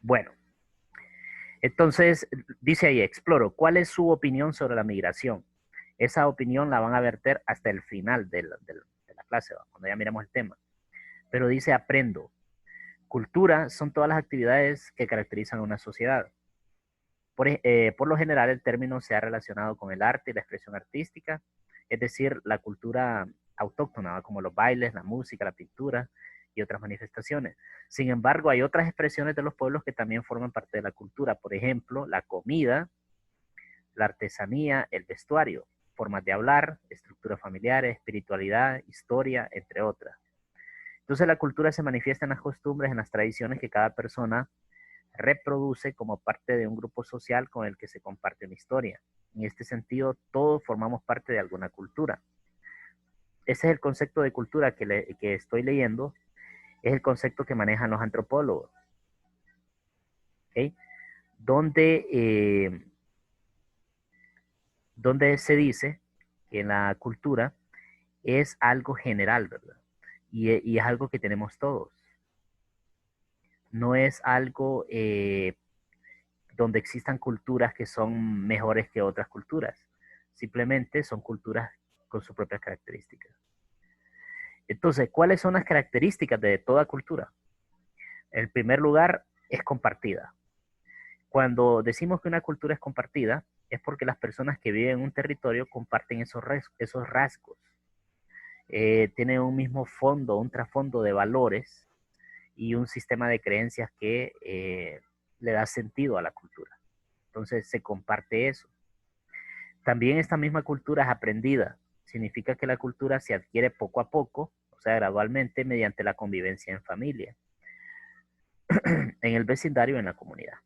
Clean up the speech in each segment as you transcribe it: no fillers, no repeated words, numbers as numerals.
Bueno, entonces dice ahí, exploro, ¿cuál es su opinión sobre la migración? Esa opinión la van a verter hasta el final de la clase, ¿va? Cuando ya miremos el tema. Pero dice, aprendo. Cultura son todas las actividades que caracterizan a una sociedad. Por lo general, el término se ha relacionado con el arte y la expresión artística, es decir, la cultura autóctona, como los bailes, la música, la pintura y otras manifestaciones. Sin embargo, hay otras expresiones de los pueblos que también forman parte de la cultura. Por ejemplo, la comida, la artesanía, el vestuario, formas de hablar, estructuras familiares, espiritualidad, historia, entre otras. Entonces, la cultura se manifiesta en las costumbres, en las tradiciones que cada persona reproduce como parte de un grupo social con el que se comparte una historia. En este sentido, todos formamos parte de alguna cultura. Ese es el concepto de cultura que estoy leyendo, es el concepto que manejan los antropólogos, ¿okay? Donde, donde se dice que la cultura es algo general, ¿verdad? Y es algo que tenemos todos. No es algo donde existan culturas que son mejores que otras culturas. Simplemente son culturas con sus propias características. Entonces, ¿cuáles son las características de toda cultura? En primer lugar, es compartida. Cuando decimos que una cultura es compartida, es porque las personas que viven en un territorio comparten esos rasgos. Tienen un mismo fondo, un trasfondo de valores y un sistema de creencias que le da sentido a la cultura. Entonces, se comparte eso. También esta misma cultura es aprendida. Significa que la cultura se adquiere poco a poco, o sea, gradualmente, mediante la convivencia en familia, en el vecindario y en la comunidad.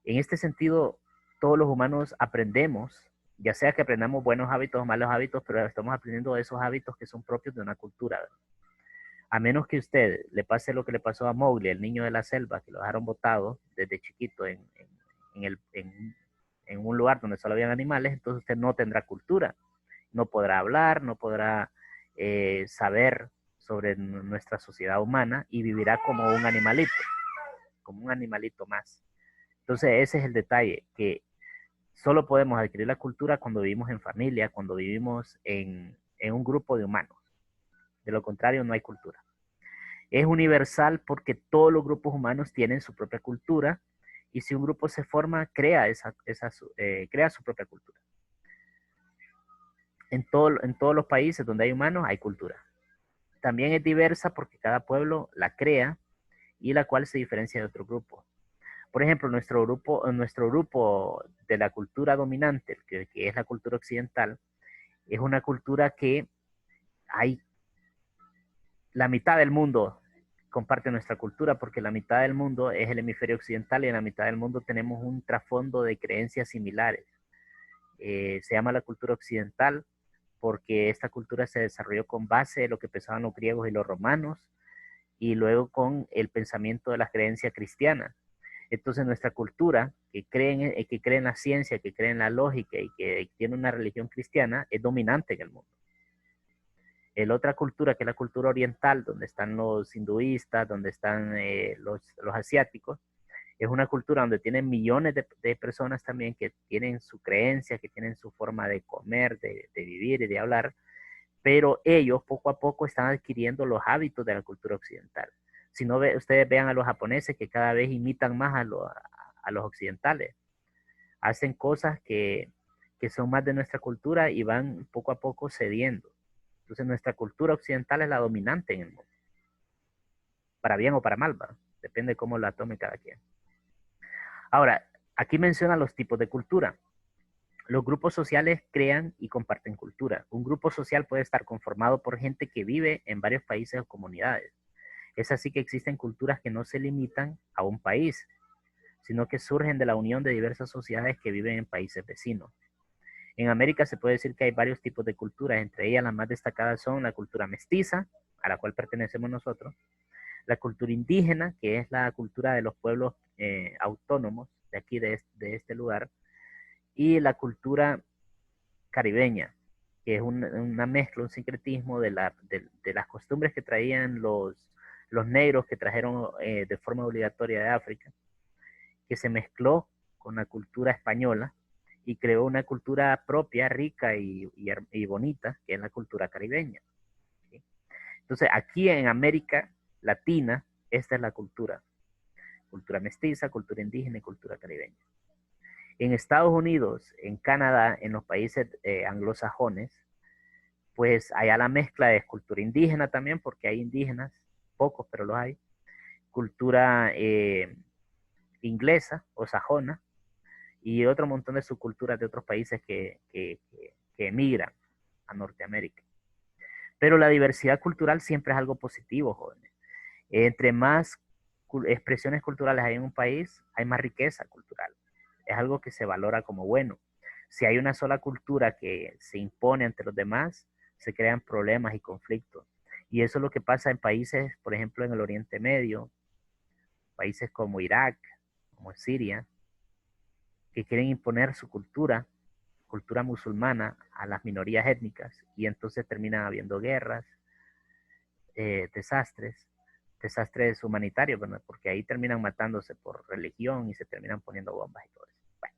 En este sentido, todos los humanos aprendemos, ya sea que aprendamos buenos hábitos o malos hábitos, pero estamos aprendiendo esos hábitos que son propios de una cultura. A menos que a usted le pase lo que le pasó a Mowgli, el niño de la selva, que lo dejaron botado desde chiquito en un lugar donde solo habían animales, entonces usted no tendrá cultura. No podrá hablar, no podrá saber sobre nuestra sociedad humana y vivirá como un animalito más. Entonces ese es el detalle, que solo podemos adquirir la cultura cuando vivimos en familia, cuando vivimos en un grupo de humanos. De lo contrario, no hay cultura. Es universal porque todos los grupos humanos tienen su propia cultura y si un grupo se forma, crea su propia cultura. En todos los países donde hay humanos hay cultura. También es diversa porque cada pueblo la crea y la cual se diferencia de otro grupo. Por ejemplo, nuestro grupo de la cultura dominante, que es la cultura occidental, es una cultura que hay la mitad del mundo comparte nuestra cultura porque la mitad del mundo es el hemisferio occidental y en la mitad del mundo tenemos un trasfondo de creencias similares. Se llama la cultura occidental porque esta cultura se desarrolló con base de lo que pensaban los griegos y los romanos y luego con el pensamiento de la creencia cristiana. Entonces nuestra cultura, que cree en la ciencia, que cree en la lógica y que tiene una religión cristiana, es dominante en el mundo. La otra cultura, que es la cultura oriental, donde están los hinduistas, donde están los asiáticos, es una cultura donde tienen millones de personas también que tienen su creencia, que tienen su forma de comer, de vivir y de hablar, pero ellos poco a poco están adquiriendo los hábitos de la cultura occidental. Si no, ustedes vean a los japoneses que cada vez imitan más a los occidentales. Hacen cosas que son más de nuestra cultura y van poco a poco cediendo. Entonces nuestra cultura occidental es la dominante en el mundo. Para bien o para mal, ¿va? Depende de cómo la tome cada quien. Ahora, aquí menciona los tipos de cultura. Los grupos sociales crean y comparten cultura. Un grupo social puede estar conformado por gente que vive en varios países o comunidades. Es así que existen culturas que no se limitan a un país, sino que surgen de la unión de diversas sociedades que viven en países vecinos. En América se puede decir que hay varios tipos de culturas, entre ellas las más destacadas son la cultura mestiza, a la cual pertenecemos nosotros, la cultura indígena, que es la cultura de los pueblos autónomos de aquí, de este lugar, y la cultura caribeña, que es una mezcla, un sincretismo de las costumbres que traían los negros que trajeron de forma obligatoria de África, que se mezcló con la cultura española y creó una cultura propia, rica y bonita, que es la cultura caribeña. ¿Sí? Entonces, aquí en América Latina, esta es la cultura. Cultura mestiza, cultura indígena y cultura caribeña. En Estados Unidos, en Canadá, en los países anglosajones, pues allá la mezcla es cultura indígena también, porque hay indígenas, pocos, pero los hay. Cultura inglesa o sajona, y otro montón de subculturas de otros países que emigran a Norteamérica. Pero la diversidad cultural siempre es algo positivo, jóvenes. Entre más expresiones culturales hay en un país, hay más riqueza cultural. Es algo que se valora como bueno. Si hay una sola cultura que se impone ante los demás, se crean problemas y conflictos. Y eso es lo que pasa en países, por ejemplo, en el Oriente Medio, países como Irak, como Siria, que quieren imponer su cultura musulmana, a las minorías étnicas, y entonces terminan habiendo guerras, desastres, desastres humanitarios, ¿verdad? Porque ahí terminan matándose por religión y se terminan poniendo bombas y todo eso. Bueno,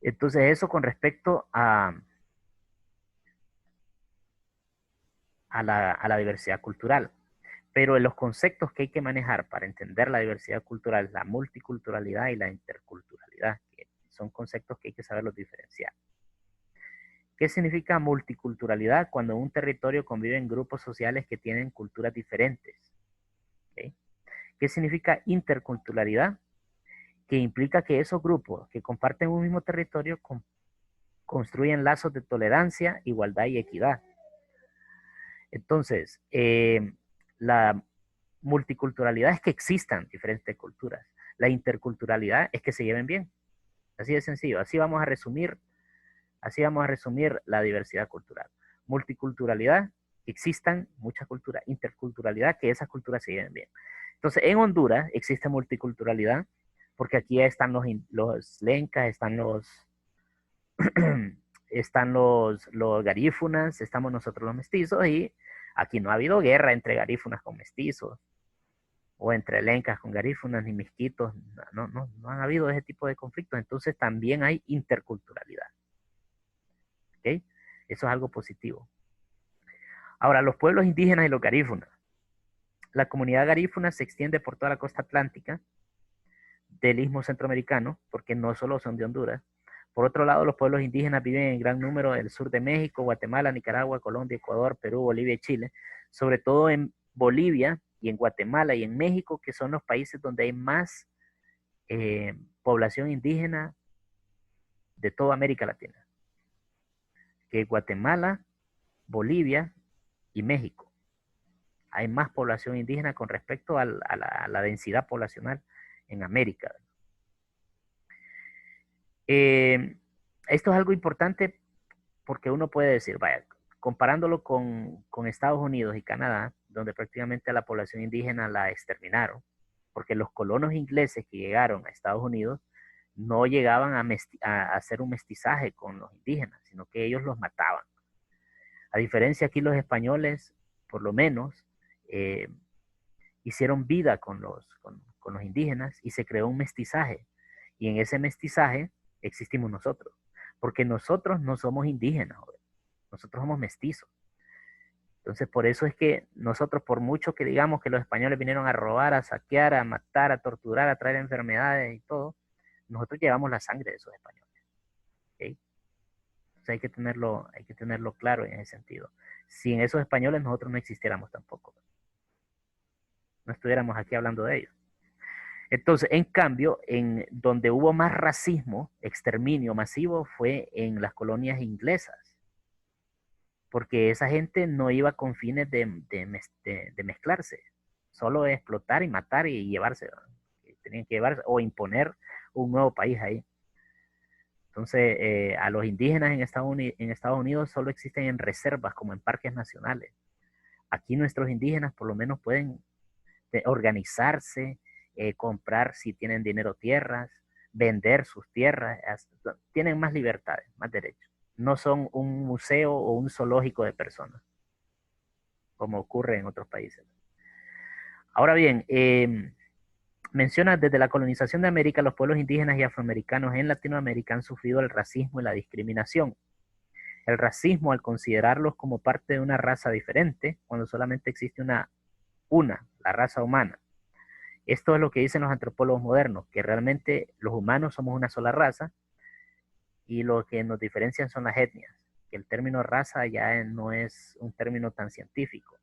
entonces eso con respecto a la diversidad cultural. Pero en los conceptos que hay que manejar para entender la diversidad cultural, la multiculturalidad y la interculturalidad, que son conceptos que hay que saberlos diferenciar. ¿Qué significa multiculturalidad? Cuando en un territorio conviven grupos sociales que tienen culturas diferentes. ¿Okay? ¿Qué significa interculturalidad? Que implica que esos grupos que comparten un mismo territorio construyen lazos de tolerancia, igualdad y equidad. Entonces, la multiculturalidad es que existan diferentes culturas. La interculturalidad es que se lleven bien. Así de sencillo. Así vamos a resumir la diversidad cultural. Multiculturalidad, que existan muchas culturas. Interculturalidad, que esas culturas se lleven bien. Entonces, en Honduras existe multiculturalidad, porque aquí están los lencas, están están los garífunas, estamos nosotros los mestizos, y aquí no ha habido guerra entre garífunas con mestizos, o entre lencas con garífunas, ni misquitos, no han habido ese tipo de conflictos, entonces también hay interculturalidad. ¿Ok? Eso es algo positivo. Ahora, los pueblos indígenas y los garífunas. La comunidad garífuna se extiende por toda la costa atlántica del istmo centroamericano, porque no solo son de Honduras. Por otro lado, los pueblos indígenas viven en gran número en el sur de México, Guatemala, Nicaragua, Colombia, Ecuador, Perú, Bolivia y Chile, sobre todo en Bolivia y en Guatemala y en México, que son los países donde hay más población indígena de toda América Latina, que Guatemala, Bolivia y México. Hay más población indígena con respecto a la densidad poblacional en América. Eh, Esto es algo importante porque uno puede decir, vaya, comparándolo con Estados Unidos y Canadá, donde prácticamente a la población indígena la exterminaron, porque los colonos ingleses que llegaron a Estados Unidos no llegaban a hacer un mestizaje con los indígenas, sino que ellos los mataban. A diferencia aquí los españoles, por lo menos, eh, hicieron vida con los indígenas y se creó un mestizaje. Y en ese mestizaje existimos nosotros, porque nosotros no somos indígenas, nosotros somos mestizos. Entonces, por eso es que nosotros, por mucho que digamos que los españoles vinieron a robar, a saquear, a matar, a torturar, a traer enfermedades y todo, nosotros llevamos la sangre de esos españoles. ¿Okay? Entonces hay que tenerlo claro en ese sentido. Sin esos españoles nosotros no existiéramos tampoco. No estuviéramos aquí hablando de ellos. Entonces, en cambio, en donde hubo más racismo, exterminio masivo, fue en las colonias inglesas, porque esa gente no iba con fines de mezclarse, solo de explotar y matar y llevarse, ¿no? Tenían que llevarse o imponer un nuevo país ahí. Entonces, a los indígenas en Estados Unidos solo existen en reservas, como en parques nacionales. Aquí nuestros indígenas por lo menos pueden organizarse, comprar si tienen dinero tierras, vender sus tierras, tienen más libertades, más derechos. no son un museo o un zoológico de personas, como ocurre en otros países. Ahora bien, menciona desde la colonización de América, los pueblos indígenas y afroamericanos en Latinoamérica han sufrido el racismo y la discriminación. El racismo al considerarlos como parte de una raza diferente, cuando solamente existe la raza humana. Esto es lo que dicen los antropólogos modernos, que realmente los humanos somos una sola raza y lo que nos diferencian son las etnias, que el término raza ya no es un término tan científico,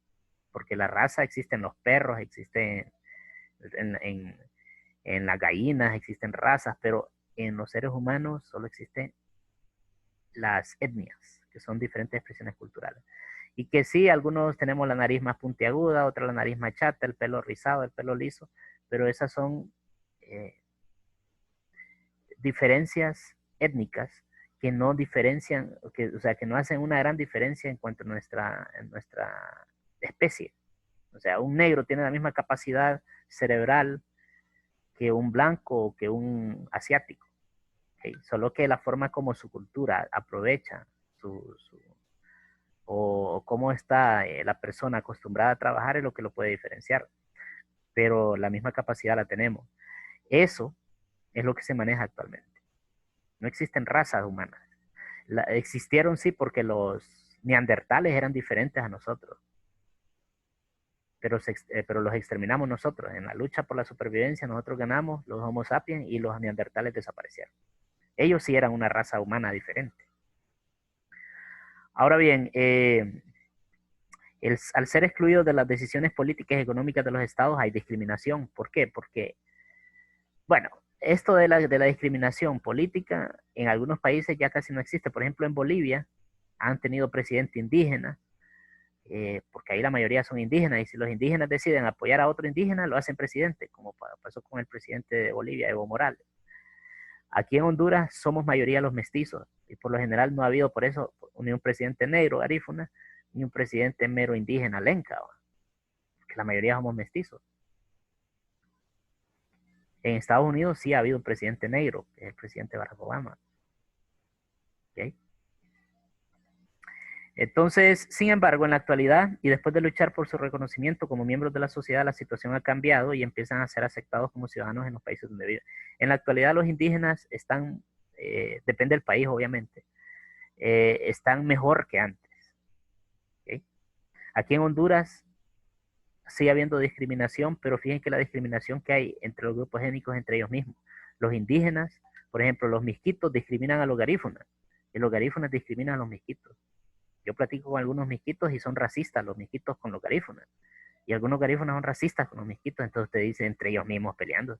porque la raza existe en los perros, existe en las gallinas, existen razas, pero en los seres humanos solo existen las etnias, que son diferentes expresiones culturales. Y que sí, algunos tenemos la nariz más puntiaguda, otros la nariz más chata, el pelo rizado, el pelo liso, pero esas son eh, diferencias étnicas que no diferencian, o sea, que no hacen una gran diferencia en cuanto a nuestra especie. O sea, un negro tiene la misma capacidad cerebral que un blanco o que un asiático. ¿Okay? Solo que la forma como su cultura aprovecha o cómo está la persona acostumbrada a trabajar es lo que lo puede diferenciar. Pero la misma capacidad la tenemos. Eso es lo que se maneja actualmente. No existen razas humanas. Existieron sí porque los neandertales eran diferentes a nosotros, pero los exterminamos nosotros. En la lucha por la supervivencia nosotros ganamos, los Homo sapiens, y los neandertales desaparecieron. Ellos sí eran una raza humana diferente. Ahora bien, al ser excluidos de las decisiones políticas y económicas de los estados hay discriminación. ¿Por qué? Porque, bueno, esto de la discriminación política en algunos países ya casi no existe. Por ejemplo, en Bolivia han tenido presidente indígena, porque ahí la mayoría son indígenas, y si los indígenas deciden apoyar a otro indígena, lo hacen presidente, como pasó con el presidente de Bolivia, Evo Morales. Aquí en Honduras somos mayoría los mestizos, y por lo general no ha habido por eso ni un presidente negro, garífuna, ni un presidente mero indígena, lenca, que la mayoría somos mestizos. En Estados Unidos sí ha habido un presidente negro, que es el presidente Barack Obama. ¿Okay? Entonces, sin embargo, en la actualidad y después de luchar por su reconocimiento como miembros de la sociedad, la situación ha cambiado y empiezan a ser aceptados como ciudadanos en los países donde viven. En la actualidad los indígenas están, depende del país obviamente, están mejor que antes. ¿Okay? Aquí en Honduras sigue habiendo discriminación, pero fíjense que la discriminación que hay entre los grupos étnicos entre ellos mismos. Los indígenas, por ejemplo, los misquitos discriminan a los garífunas y los garífunas discriminan a los misquitos. Yo platico con algunos misquitos y son racistas los misquitos con los garífunas. Y algunos garífunas son racistas con los misquitos, entonces te dicen entre ellos mismos peleando.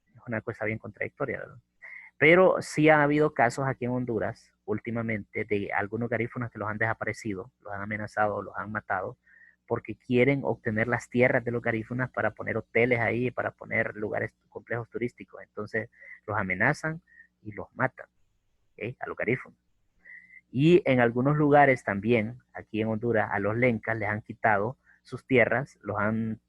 Es una cosa bien contradictoria, ¿verdad? Pero sí ha habido casos aquí en Honduras últimamente de algunos garífunas que los han desaparecido, los han amenazado, los han matado, porque quieren obtener las tierras de los garífunas para poner hoteles ahí, para poner lugares, complejos turísticos. Entonces los amenazan y los matan, ¿okay? A los garífunas. Y en algunos lugares también, aquí en Honduras, a los lencas les han quitado sus tierras, los han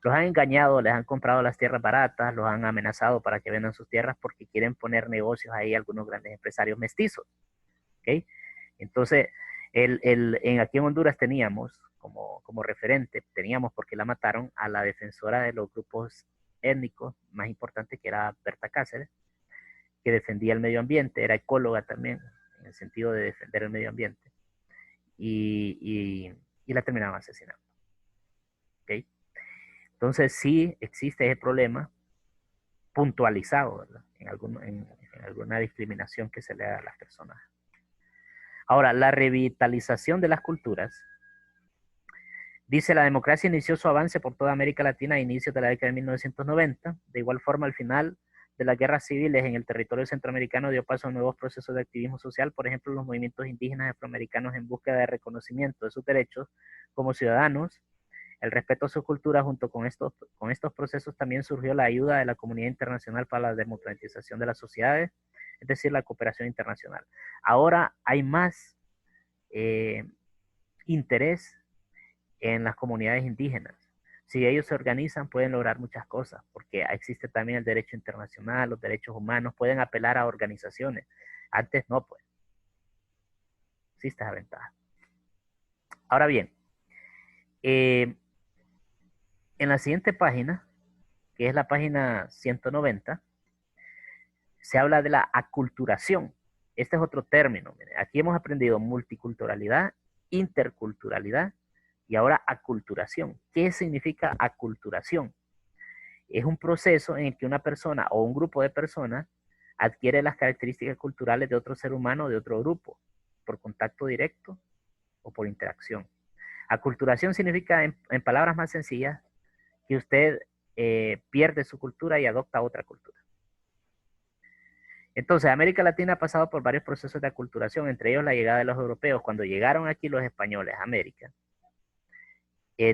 engañado, les han comprado las tierras baratas, los han amenazado para que vendan sus tierras porque quieren poner negocios ahí algunos grandes empresarios mestizos. ¿Okay? Entonces, aquí en Honduras teníamos como referente, teníamos porque la mataron a la defensora de los grupos étnicos más importantes, que era Berta Cáceres, que defendía el medio ambiente, era ecóloga también, en el sentido de defender el medio ambiente, y la terminaron asesinando. ¿Okay? Entonces sí existe ese problema puntualizado, ¿verdad? En alguna discriminación que se le da a las personas. Ahora, la revitalización de las culturas. Dice, la democracia inició su avance por toda América Latina a inicios de la década de 1990. De igual forma, al final de las guerras civiles en el territorio centroamericano dio paso a nuevos procesos de activismo social, por ejemplo, los movimientos indígenas y afroamericanos en búsqueda de reconocimiento de sus derechos como ciudadanos, el respeto a su cultura. Junto con estos procesos también surgió la ayuda de la comunidad internacional para la democratización de las sociedades, es decir, la cooperación internacional. Ahora hay más interés en las comunidades indígenas. Si ellos se organizan, pueden lograr muchas cosas, porque existe también el derecho internacional, los derechos humanos, pueden apelar a organizaciones. Antes no, pues. existe esa ventaja. Ahora bien, en la siguiente página, que es la página 190, se habla de la aculturación. Este es otro término. Mire, aquí hemos aprendido multiculturalidad, interculturalidad y ahora aculturación. ¿Qué significa aculturación? Es un proceso en el que una persona o un grupo de personas adquiere las características culturales de otro ser humano o de otro grupo, por contacto directo o por interacción. Aculturación significa, en palabras más sencillas, que usted pierde su cultura y adopta otra cultura. Entonces, América Latina ha pasado por varios procesos de aculturación, entre ellos la llegada de los europeos. Cuando llegaron aquí los españoles a América,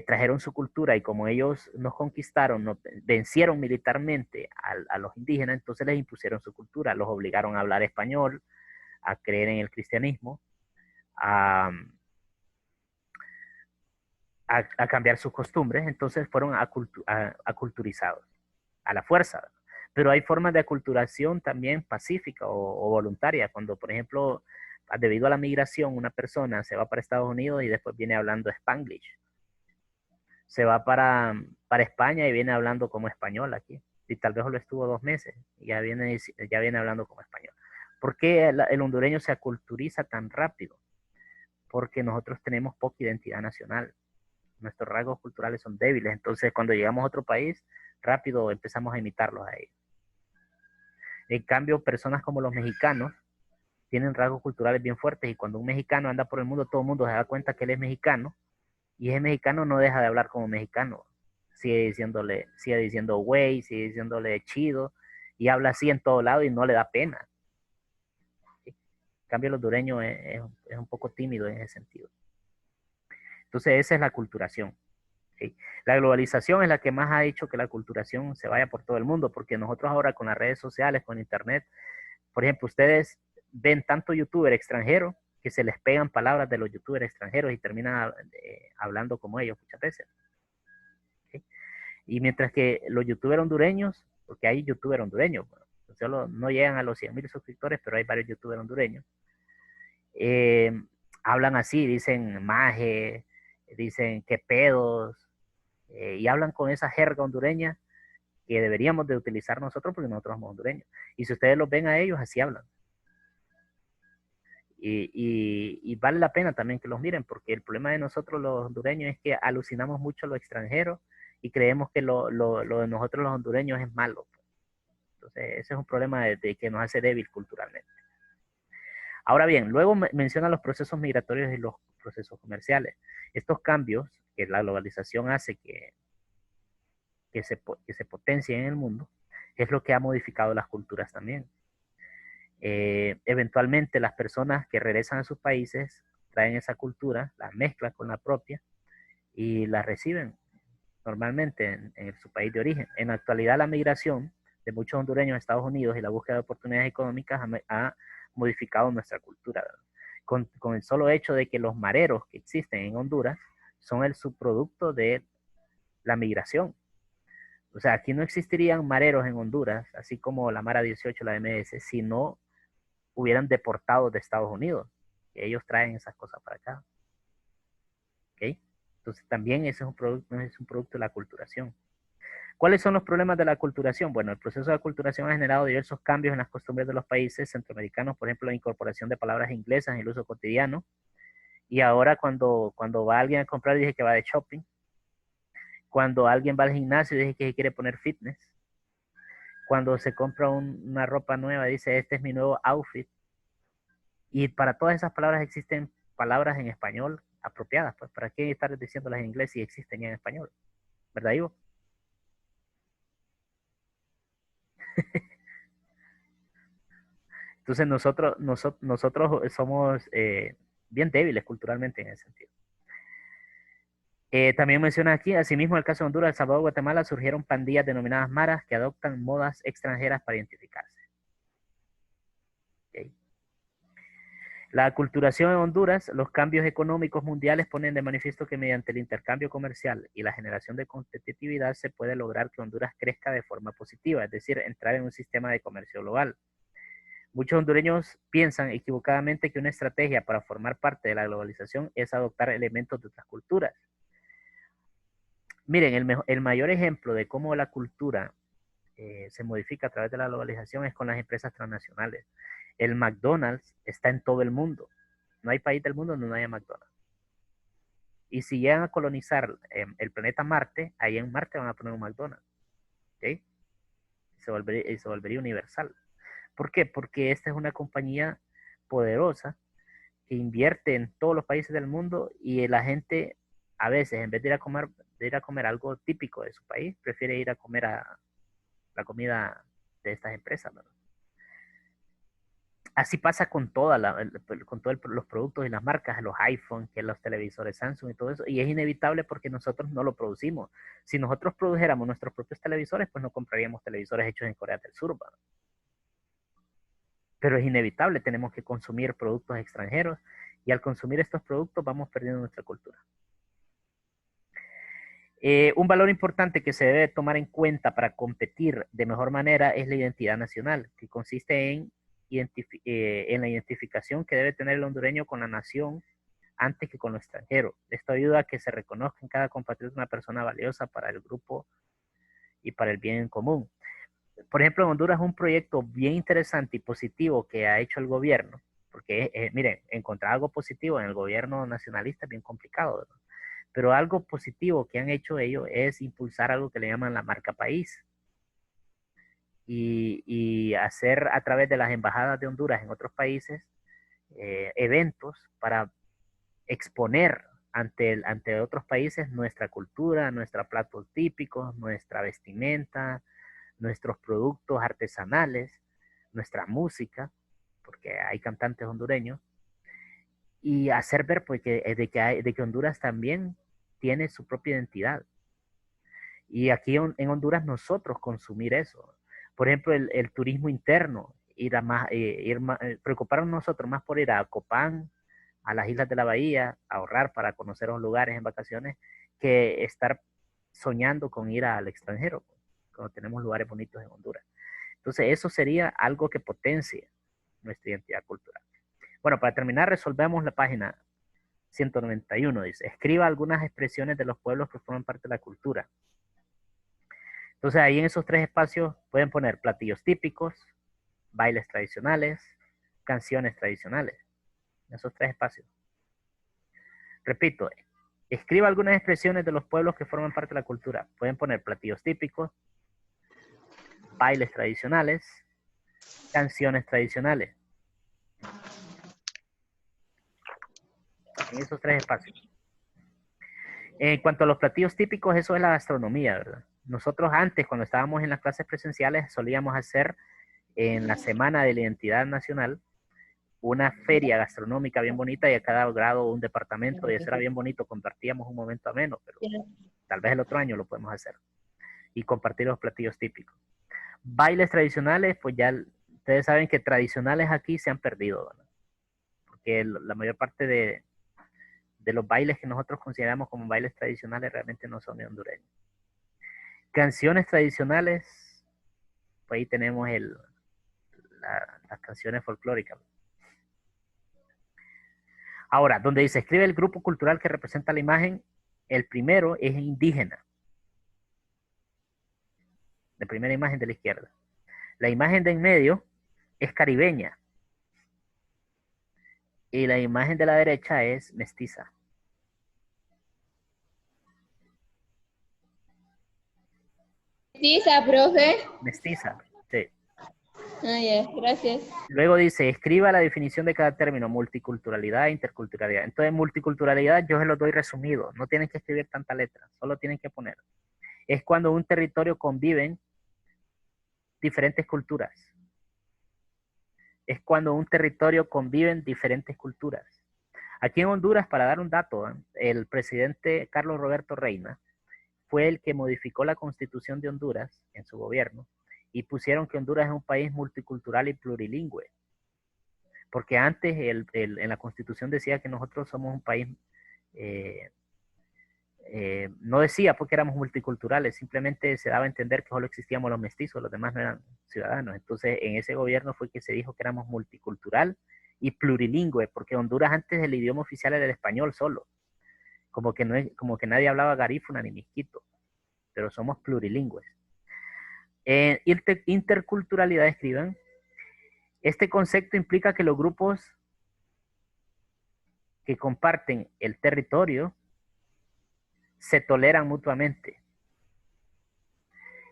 trajeron su cultura y como ellos nos conquistaron, vencieron militarmente a los indígenas, entonces les impusieron su cultura, los obligaron a hablar español, a creer en el cristianismo, a, a cambiar sus costumbres, entonces fueron aculturizados a la fuerza. Pero hay formas de aculturación también pacífica o voluntaria, cuando por ejemplo, debido a la migración, una persona se va para Estados Unidos y después viene hablando Spanglish. Se va para España y viene hablando como español aquí. Y tal vez solo estuvo 2 meses y ya viene hablando como español. ¿Por qué el hondureño se aculturiza tan rápido? Porque nosotros tenemos poca identidad nacional. Nuestros rasgos culturales son débiles. Entonces, cuando llegamos a otro país, rápido empezamos a imitarlos a ellos. En cambio, personas como los mexicanos tienen rasgos culturales bien fuertes y cuando un mexicano anda por el mundo, todo el mundo se da cuenta que él es mexicano y ese mexicano no deja de hablar como mexicano. Sigue diciendo güey, sigue diciéndole chido y habla así en todo lado y no le da pena. ¿Sí? En cambio, el hondureño es un poco tímido en ese sentido. Entonces, esa es la aculturación. ¿Sí? La globalización es la que más ha hecho que la aculturación se vaya por todo el mundo, porque nosotros ahora con las redes sociales, con internet, por ejemplo, ustedes ven tanto youtuber extranjero que se les pegan palabras de los youtubers extranjeros y terminan hablando como ellos muchas veces. ¿Sí? Y mientras que los youtubers hondureños, porque hay youtubers hondureños, bueno, solo no llegan a los 100,000 suscriptores, pero hay varios youtubers hondureños, eh, hablan así, dicen maje, dicen qué pedos, y hablan con esa jerga hondureña que deberíamos de utilizar nosotros porque nosotros somos hondureños. Y si ustedes los ven a ellos, así hablan. Y vale la pena también que los miren, porque el problema de nosotros los hondureños es que alucinamos mucho a lo extranjero y creemos que lo de nosotros los hondureños es malo. Entonces, ese es un problema de que nos hace débil culturalmente. Ahora bien, luego menciona los procesos migratorios y los procesos comerciales. Estos cambios que la globalización hace que se potencien en el mundo, es lo que ha modificado las culturas también. Eventualmente las personas que regresan a sus países traen esa cultura, la mezclan con la propia y la reciben normalmente en su país de origen. En la actualidad la migración de muchos hondureños a Estados Unidos y la búsqueda de oportunidades económicas ha modificado nuestra cultura. Con el solo hecho de que los mareros que existen en Honduras son el subproducto de la migración. O sea, aquí no existirían mareros en Honduras, así como la Mara 18, la MS, si no hubieran deportado de Estados Unidos. Ellos traen esas cosas para acá. ¿Ok? Entonces también ese es un producto de la aculturación. ¿Cuáles son los problemas de la aculturación? Bueno, el proceso de aculturación ha generado diversos cambios en las costumbres de los países centroamericanos, por ejemplo, la incorporación de palabras inglesas en el uso cotidiano. Y ahora cuando va alguien a comprar, dice que va de shopping. Cuando alguien va al gimnasio, dice que quiere poner fitness. Cuando se compra una ropa nueva, dice, este es mi nuevo outfit. Y para todas esas palabras existen palabras en español apropiadas. Pues, ¿para qué estar diciéndolas en inglés si existen ya en español? ¿Verdad, Ivo? Entonces nosotros somos bien débiles culturalmente en ese sentido. También menciona aquí, asimismo, en el caso de Honduras, El Salvador, Guatemala, surgieron pandillas denominadas maras que adoptan modas extranjeras para identificarse. ¿Okay? La aculturación en Honduras, los cambios económicos mundiales ponen de manifiesto que mediante el intercambio comercial y la generación de competitividad se puede lograr que Honduras crezca de forma positiva, es decir, entrar en un sistema de comercio global. Muchos hondureños piensan equivocadamente que una estrategia para formar parte de la globalización es adoptar elementos de otras culturas. Miren, el mayor ejemplo de cómo la cultura se modifica a través de la globalización es con las empresas transnacionales. El McDonald's está en todo el mundo. No hay país del mundo donde no haya McDonald's. Y si llegan a colonizar el planeta Marte, ahí en Marte van a poner un McDonald's. ¿Okay? Se volvería universal. ¿Por qué? Porque esta es una compañía poderosa que invierte en todos los países del mundo y la gente a veces, en vez de ir a comer algo típico de su país, prefiere ir a comer a la comida de estas empresas, ¿verdad? Así pasa con con todos los productos y las marcas, los iPhone, que los televisores Samsung y todo eso, y es inevitable porque nosotros no lo producimos. Si nosotros produjéramos nuestros propios televisores, pues no compraríamos televisores hechos en Corea del Sur, ¿verdad? Pero es inevitable, tenemos que consumir productos extranjeros y al consumir estos productos vamos perdiendo nuestra cultura. Un valor importante que se debe tomar en cuenta para competir de mejor manera es la identidad nacional, que consiste en la identificación que debe tener el hondureño con la nación antes que con lo extranjero. Esto ayuda a que se reconozca en cada compatriota una persona valiosa para el grupo y para el bien en común. Por ejemplo, en Honduras un proyecto bien interesante y positivo que ha hecho el gobierno, porque miren, encontrar algo positivo en el gobierno nacionalista es bien complicado, ¿verdad? Pero algo positivo que han hecho ellos es impulsar algo que le llaman la marca país y hacer a través de las embajadas de Honduras en otros países eventos para exponer ante otros países nuestra cultura, nuestros platos típicos, nuestra vestimenta, nuestros productos artesanales, nuestra música, porque hay cantantes hondureños, y hacer ver pues, de que Honduras también tiene su propia identidad. Y aquí en Honduras nosotros consumir eso. Por ejemplo, el turismo interno, preocuparnos nosotros más por ir a Copán, a las islas de la bahía, ahorrar para conocer los lugares en vacaciones, que estar soñando con ir al extranjero, cuando tenemos lugares bonitos en Honduras. Entonces, eso sería algo que potencie nuestra identidad cultural. Bueno, para terminar, resolvemos la página 191. Dice, escriba algunas expresiones de los pueblos que forman parte de la cultura. Entonces, ahí en esos tres espacios pueden poner platillos típicos, bailes tradicionales, canciones tradicionales. En esos tres espacios. Repito, escriba algunas expresiones de los pueblos que forman parte de la cultura. Pueden poner platillos típicos, bailes tradicionales, canciones tradicionales. En esos tres espacios. En cuanto a los platillos típicos, eso es la gastronomía, ¿verdad? Nosotros antes, cuando estábamos en las clases presenciales, solíamos hacer en la Semana de la Identidad Nacional una feria gastronómica bien bonita y a cada grado un departamento y eso era bien bonito, compartíamos un momento ameno, pero tal vez el otro año lo podemos hacer y compartir los platillos típicos. Bailes tradicionales, pues ya ustedes saben que tradicionales aquí se han perdido, ¿verdad? Porque la mayor parte de los bailes que nosotros consideramos como bailes tradicionales realmente no son de hondureños. Canciones tradicionales, pues ahí tenemos las canciones folclóricas. Ahora, donde dice, escribe el grupo cultural que representa la imagen, el primero es indígena. La primera imagen de la izquierda. La imagen de en medio es caribeña. Y la imagen de la derecha es mestiza. Mestiza, profe. Mestiza, sí. Ah, ya, gracias. Luego dice, escriba la definición de cada término, multiculturalidad e interculturalidad. Entonces, multiculturalidad yo se lo doy resumido. No tienen que escribir tanta letra, solo tienen que poner. Es cuando un territorio conviven diferentes culturas. Es cuando un territorio conviven diferentes culturas. Aquí en Honduras, para dar un dato, el presidente Carlos Roberto Reina fue el que modificó la constitución de Honduras en su gobierno y pusieron que Honduras es un país multicultural y plurilingüe. Porque antes en la constitución decía que nosotros somos un país no decía porque éramos multiculturales, simplemente se daba a entender que solo existíamos los mestizos, los demás no eran ciudadanos. Entonces, en ese gobierno fue que se dijo que éramos multicultural y plurilingüe, porque Honduras antes el idioma oficial era el español solo. Como que, no es, como que nadie hablaba garífuna ni misquito, pero somos plurilingües. Interculturalidad, escriban. Este concepto implica que los grupos que comparten el territorio se toleran mutuamente.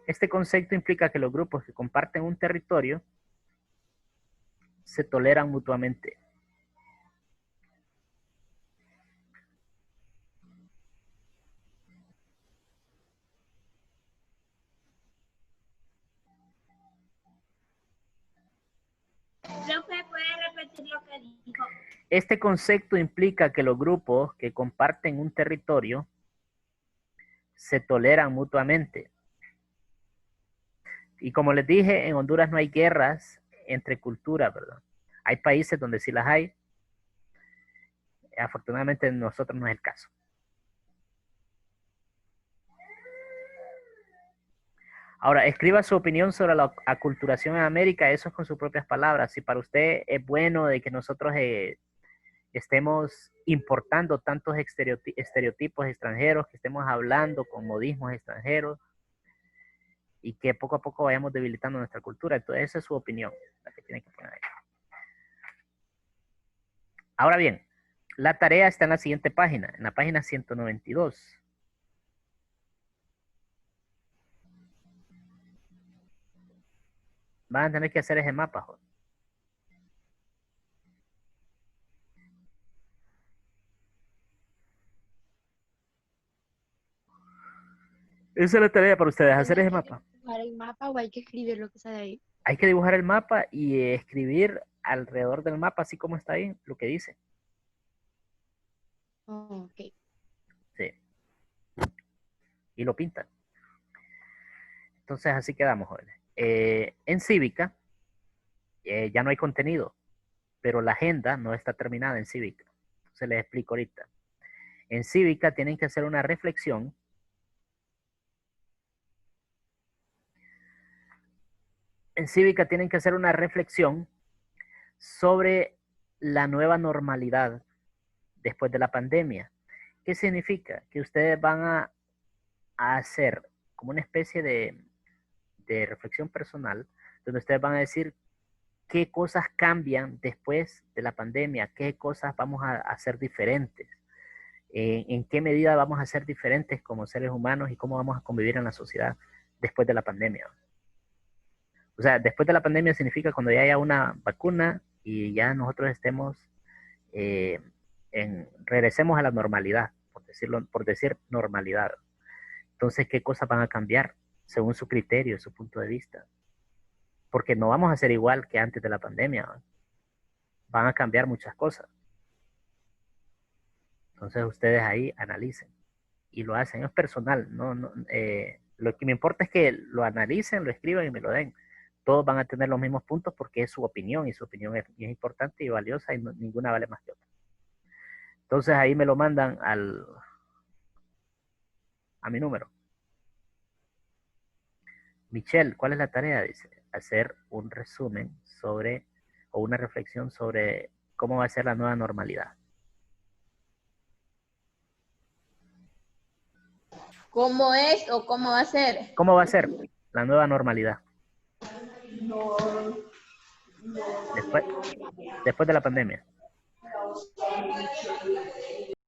Este concepto implica que los grupos que comparten un territorio se toleran mutuamente. Profe, ¿puede repetir lo que dijo? Este concepto implica que los grupos que comparten un territorio se toleran mutuamente. Y como les dije, en Honduras no hay guerras entre culturas, ¿verdad? Hay países donde sí las hay. Afortunadamente en nosotros no es el caso. Ahora, escriba su opinión sobre la aculturación en América, eso es con sus propias palabras. Si para usted es bueno de que nosotros estemos importando tantos estereotipos extranjeros, que estemos hablando con modismos extranjeros y que poco a poco vayamos debilitando nuestra cultura. Entonces, esa es su opinión, la que tiene que poner ahí. Ahora bien, la tarea está en la siguiente página, en la página 192. Van a tener que hacer ese mapa, joder. Esa es la tarea para ustedes, hacer ese mapa. ¿Hay que dibujar el mapa o hay que escribir lo que sale ahí? Hay que dibujar el mapa y escribir alrededor del mapa, así como está ahí, lo que dice. Oh, ok. Sí. Y lo pintan. Entonces, así quedamos, jóvenes. En Cívica, ya no hay contenido, pero la agenda no está terminada en Cívica. Entonces, les explico ahorita. En Cívica tienen que hacer una reflexión sobre la nueva normalidad después de la pandemia. ¿Qué significa? Que ustedes van a hacer como una especie de reflexión personal, donde ustedes van a decir qué cosas cambian después de la pandemia, qué cosas vamos a hacer diferentes, en qué medida vamos a ser diferentes como seres humanos y cómo vamos a convivir en la sociedad después de la pandemia. O sea, después de la pandemia significa cuando ya haya una vacuna y ya nosotros estemos, regresemos a la normalidad, por decir normalidad. Entonces, ¿qué cosas van a cambiar según su criterio, su punto de vista? Porque no vamos a ser igual que antes de la pandemia, ¿no? Van a cambiar muchas cosas. Entonces, ustedes ahí analicen y lo hacen. Es personal, lo que me importa es que lo analicen, lo escriban y me lo den. Todos van a tener los mismos puntos porque es su opinión y su opinión es importante y valiosa y ninguna vale más que otra. Entonces ahí me lo mandan a mi número. Michelle, ¿cuál es la tarea? Dice, hacer un resumen sobre o una reflexión sobre cómo va a ser la nueva normalidad. ¿Cómo es o cómo va a ser? ¿Cómo va a ser la nueva normalidad? Después de la pandemia.